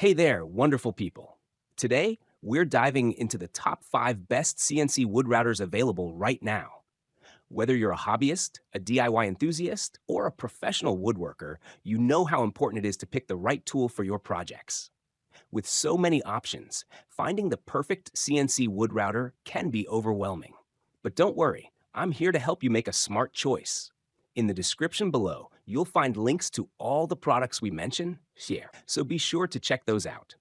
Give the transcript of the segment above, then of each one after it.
Hey there, wonderful people. Today, we're diving into the top 5 best CNC wood routers available right now. Whether you're a hobbyist, a DIY enthusiast, or a professional woodworker, you know how important it is to pick the right tool for your projects. With so many options, finding the perfect CNC wood router can be overwhelming. But don't worry, I'm here to help you make a smart choice. In the description below, you'll find links to all the products we mention here, so be sure to check those out.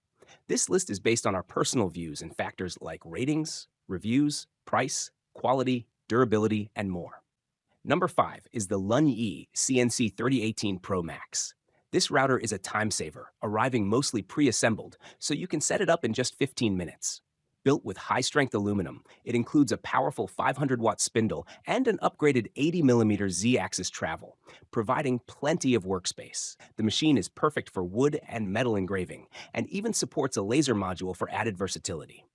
This list is based on our personal views and factors like ratings, reviews, price, quality, durability, and more. Number 5 is the LUNYEE CNC 3018 Pro Max. This router is a time saver, arriving mostly pre-assembled, so you can set it up in just 15 minutes. Built with high-strength aluminum, it includes a powerful 500-watt spindle and an upgraded 80mm Z-axis travel, providing plenty of workspace. The machine is perfect for wood and metal engraving, and even supports a laser module for added versatility.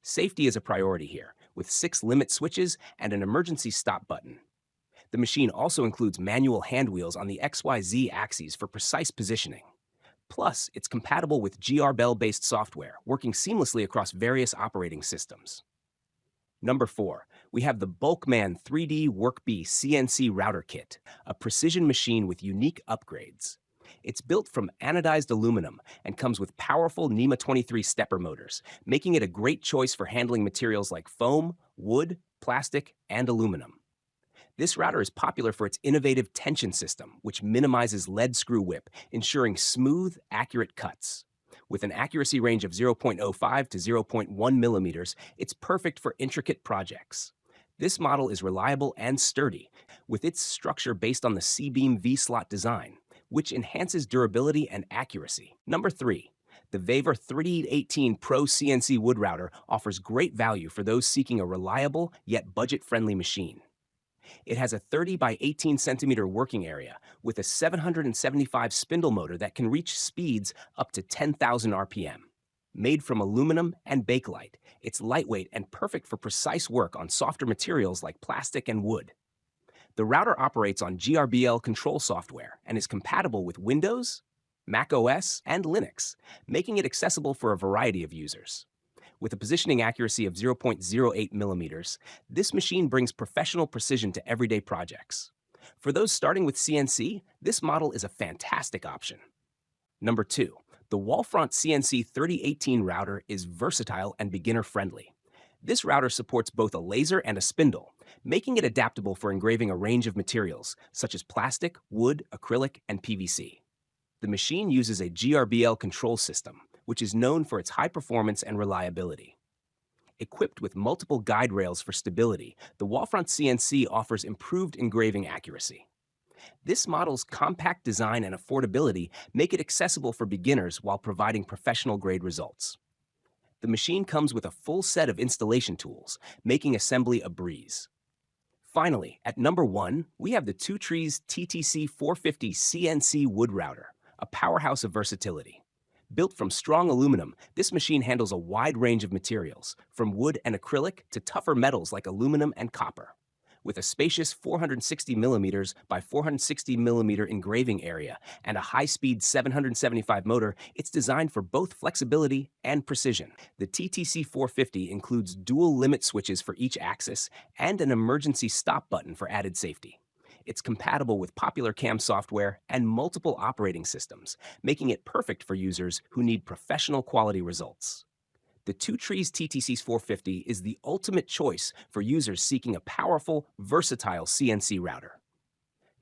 Safety is a priority here, with 6 limit switches and an emergency stop button. The machine also includes manual hand wheels on the XYZ axes for precise positioning. Plus, it's compatible with GR-Bell-based software, working seamlessly across various operating systems. Number 4, we have the Bulkman 3D Workb CNC Router Kit, a precision machine with unique upgrades. It's built from anodized aluminum and comes with powerful NEMA 23 stepper motors, making it a great choice for handling materials like foam, wood, plastic, and aluminum. This router is popular for its innovative tension system, which minimizes lead screw whip, ensuring smooth, accurate cuts. With an accuracy range of 0.05 to zero point 0.1 millimeters, it's perfect for intricate projects. This model is reliable and sturdy, with its structure based on the C-beam V-slot design, which enhances durability and accuracy. Number 3. The VEVOR 3018 Pro CNC Wood Router offers great value for those seeking a reliable yet budget-friendly machine. It has a 30 by 18 centimeter working area with a 775 spindle motor that can reach speeds up to 10,000 RPM. Made from aluminum and bakelite, it's lightweight and perfect for precise work on softer materials like plastic and wood. The router operates on GRBL control software and is compatible with Windows, Mac OS, and Linux, making it accessible for a variety of users. With a positioning accuracy of 0.08 millimeters, this machine brings professional precision to everyday projects. For those starting with CNC, this model is a fantastic option. Number 2, the Wallfront CNC 3018 router is versatile and beginner-friendly. This router supports both a laser and a spindle, making it adaptable for engraving a range of materials, such as plastic, wood, acrylic, and PVC. The machine uses a GRBL control system, which is known for its high performance and reliability. Equipped with multiple guide rails for stability, the Wallfront CNC offers improved engraving accuracy. This model's compact design and affordability make it accessible for beginners while providing professional-grade results. The machine comes with a full set of installation tools, making assembly a breeze. Finally, at number 1, we have the TwoTrees TTC450 CNC Wood Router, a powerhouse of versatility. Built from strong aluminum, this machine handles a wide range of materials, from wood and acrylic to tougher metals like aluminum and copper. With a spacious 460mm by 460mm engraving area and a high-speed 775 motor, it's designed for both flexibility and precision. The TTC450 includes dual limit switches for each axis and an emergency stop button for added safety. It's compatible with popular CAM software and multiple operating systems, making it perfect for users who need professional quality results. The TwoTrees TTC450 is the ultimate choice for users seeking a powerful, versatile CNC router.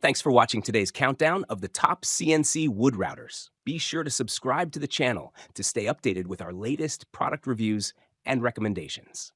Thanks for watching today's countdown of the top CNC wood routers. Be sure to subscribe to the channel to stay updated with our latest product reviews and recommendations.